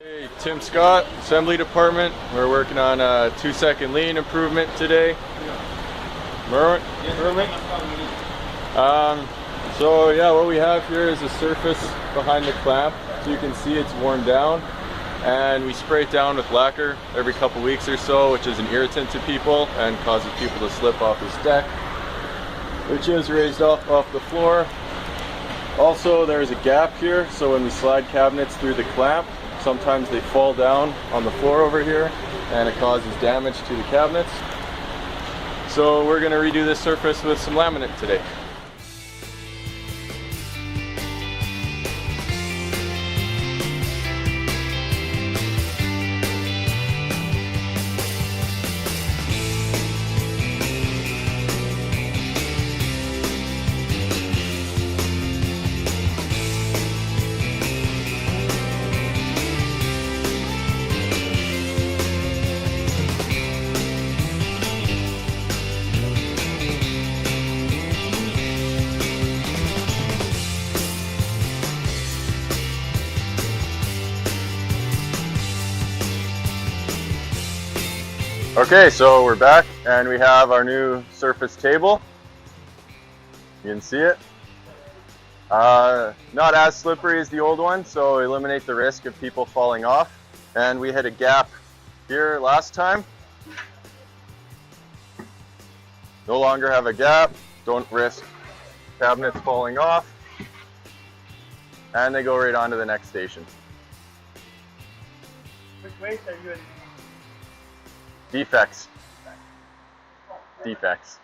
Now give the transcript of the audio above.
Hey, Tim Scott, Assembly Department. We're working on a 2-second lean improvement today. Merwin? So yeah, what we have here is a surface behind the clamp. So you can see it's worn down, and we spray it down with lacquer every couple weeks or so, which is an irritant to people and causes people to slip off this deck, which is raised off the floor. Also, there's a gap here, so when we slide cabinets through the clamp, sometimes they fall down on the floor over here and it causes damage to the cabinets. So we're going to redo this surface with some laminate today. Okay, so we're back and we have our new surface table. You can see it. Not as slippery as the old one, so eliminate the risk of people falling off. And we had a gap here last time. No longer have a gap, don't risk cabinets falling off. And they go right on to the next station. Which weight are you in? Defects. Defects.